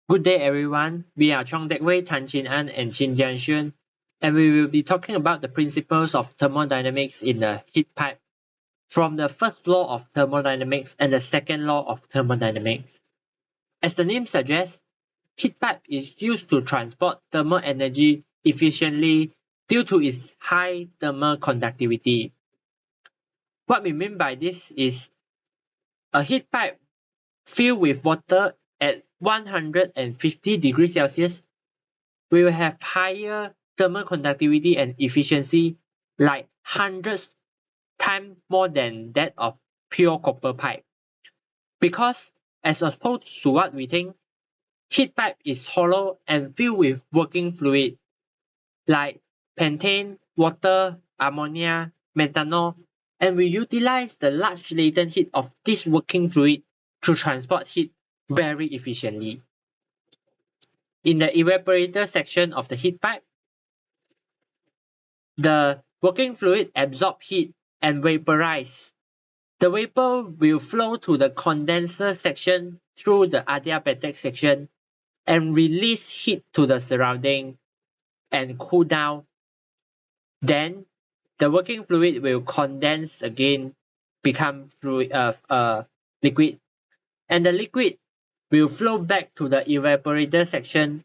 Good day, everyone. We are Chong Dek Wei, Tan Chin An, and Chin Jianxun, and we will be talking about the principles of thermodynamics in the heat pipe from the first law of thermodynamics and the second law of thermodynamics. As the name suggests, heat pipe is used to transport thermal energy efficiently due to its high thermal conductivity. What we mean by this is a heat pipe filled with water at 150 degrees Celsius will have higher thermal conductivity and efficiency, like hundreds times more than that of pure copper pipe. Because, as opposed to what we think, heat pipe is hollow and filled with working fluid, like pentane, water, ammonia, methanol, and we utilize the large latent heat of this working fluid to transport heat very efficiently. In the evaporator section of the heat pipe, the working fluid absorbs heat and vaporizes. The vapor will flow to the condenser section through the adiabatic section and release heat to the surrounding and cool down. Then the working fluid will condense again, become liquid, and the liquid will flow back to the evaporator section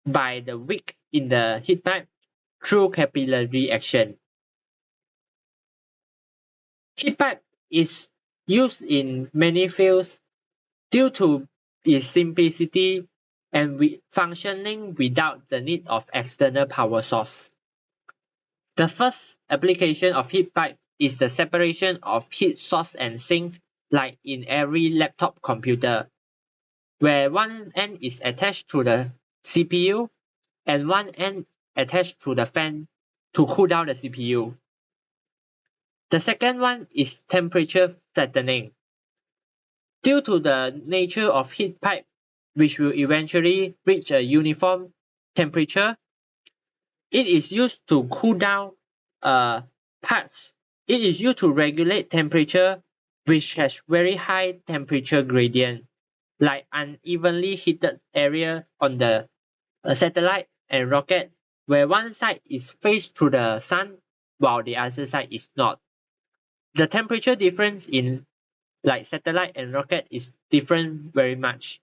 by the wick in the heat pipe through capillary action. Heat pipe is used in many fields due to its simplicity and functioning without the need of external power source. The first application of heat pipe is the separation of heat source and sink, like in every laptop computer, where one end is attached to the CPU and one end attached to the fan to cool down the CPU. The second one is temperature flattening. Due to the nature of heat pipe, which will eventually reach a uniform temperature, it is used to cool down parts. It is used to regulate temperature which has very high temperature gradient, like unevenly heated area on the satellite and rocket, where one side is faced to the sun while the other side is not. The temperature difference in like satellite and rocket is different very much,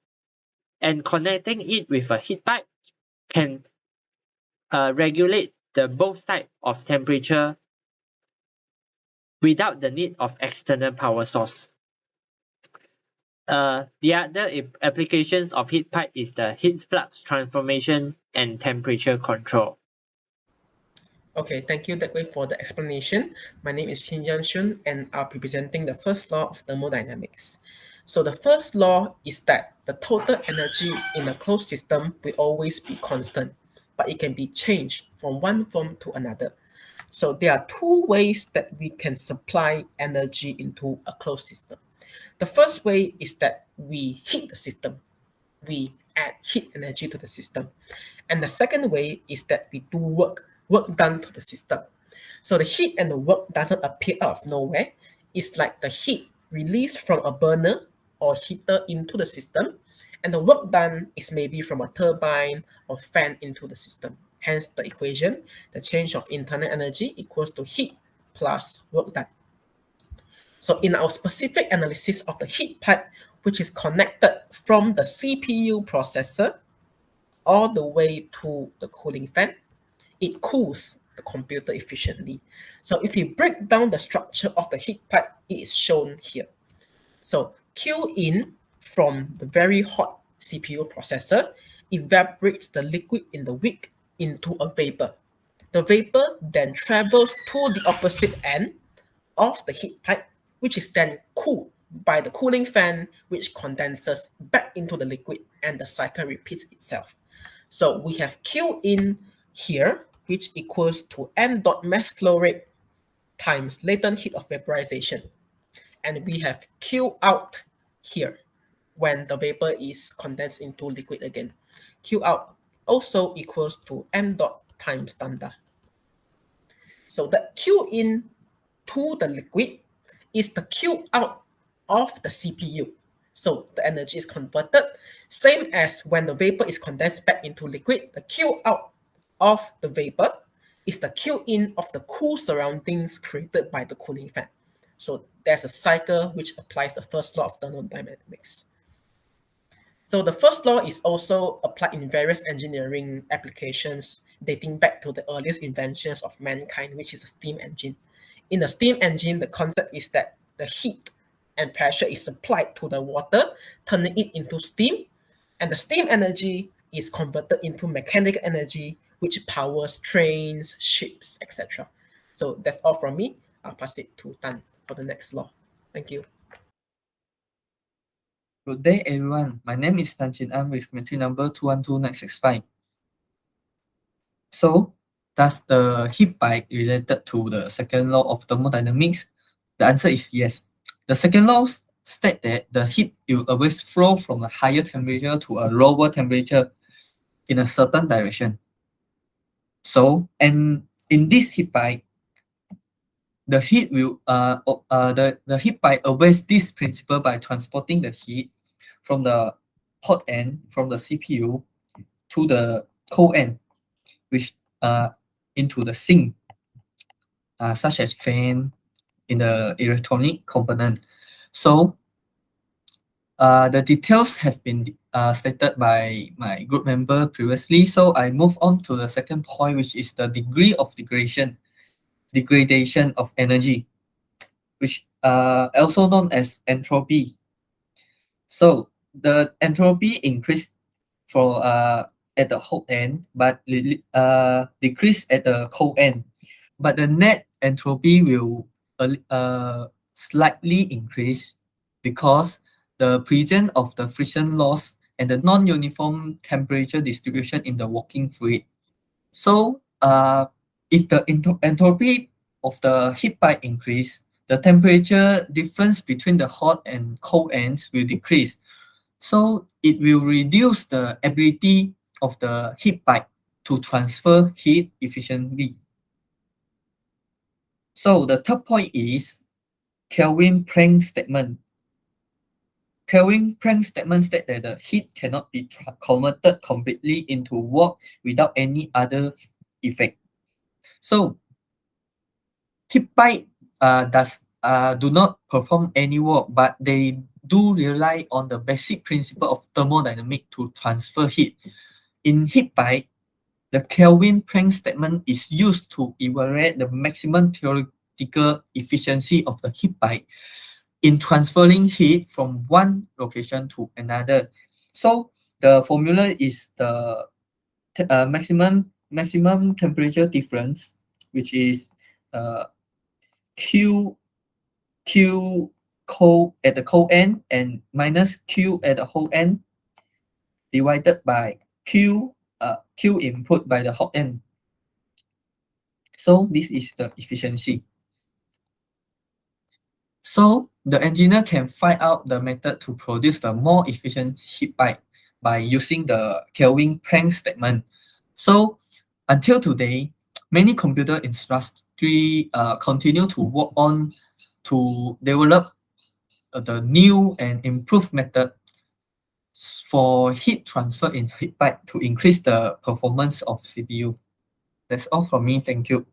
and connecting it with a heat pipe can regulate the both type of temperature without the need of external power source. The other applications of heat pipe is the heat flux transformation and temperature control. Okay, thank you, Dek Wei, for the explanation. My name is Chin Jianxun, and I'll be presenting the first law of thermodynamics. So the first law is that the total energy in a closed system will always be constant, but it can be changed from one form to another. So there are two ways that we can supply energy into a closed system. The first way is that we heat the system. We add heat energy to the system. And the second way is that we do work done to the system. So the heat and the work doesn't appear out of nowhere. It's like the heat released from a burner or heater into the system, and the work done is maybe from a turbine or fan into the system. Hence the equation, the change of internal energy equals to heat plus work done. So in our specific analysis of the heat pipe, which is connected from the CPU processor all the way to the cooling fan, it cools the computer efficiently. So if you break down the structure of the heat pipe, it is shown here. So Q in from the very hot CPU processor evaporates the liquid in the wick into a vapor. The vapor then travels to the opposite end of the heat pipe, which is then cooled by the cooling fan, which condenses back into the liquid, and the cycle repeats itself. So we have Q in here, which equals to m dot mass flow rate times latent heat of vaporization. And we have Q out here when the vapor is condensed into liquid again. Q out also equals to m dot times lambda. So the Q in to the liquid is the Q out of the CPU. So the energy is converted, same as when the vapor is condensed back into liquid, the Q out of the vapor is the Q in of the cool surroundings created by the cooling fan. So there's a cycle which applies the first law of thermodynamics. So the first law is also applied in various engineering applications dating back to the earliest inventions of mankind, which is a steam engine. In the steam engine, the concept is that the heat and pressure is supplied to the water, turning it into steam, and the steam energy is converted into mechanical energy, which powers trains, ships, etc. So that's all from me. I'll pass it to Tan for the next law. Thank you. Good day, everyone. My name is Tan Chin An with entry number 212965. So, does the heat bike related to the second law of thermodynamics? The answer is yes. The second law states that the heat will always flow from a higher temperature to a lower temperature in a certain direction. So, and in this heat bike, the heat will the heat bike obeys this principle by transporting the heat from the hot end from the CPU to the cold end, which into the sink, such as fan in the electronic component. So the details have been stated by my group member previously. So I move on to the second point, which is the degree of degradation of energy, which also known as entropy. So the entropy increased for at the hot end, but decrease at the cold end. But the net entropy will slightly increase because the presence of the friction loss and the non-uniform temperature distribution in the working fluid. So if the entropy of the heat pipe increase, the temperature difference between the hot and cold ends will decrease. So it will reduce the ability of the heat pipe to transfer heat efficiently. So the third point is Kelvin-Planck statement. Kelvin-Planck statement states that the heat cannot be converted completely into work without any other effect. So heat pipe do not perform any work, but they do rely on the basic principle of thermodynamics to transfer heat. In heat pipe, the Kelvin-Planck statement is used to evaluate the maximum theoretical efficiency of the heat pipe in transferring heat from one location to another. So the formula is the maximum temperature difference, which is Q cold at the cold end and minus Q at the hot end divided by Q input by the hot end. So this is the efficiency. So the engineer can find out the method to produce the more efficient heat pipe by using the Kelvin-Planck statement. So until today, many computer industry continue to work on to develop the new and improved method for heat transfer in heat pipe to increase the performance of CPU. That's all from me. Thank you.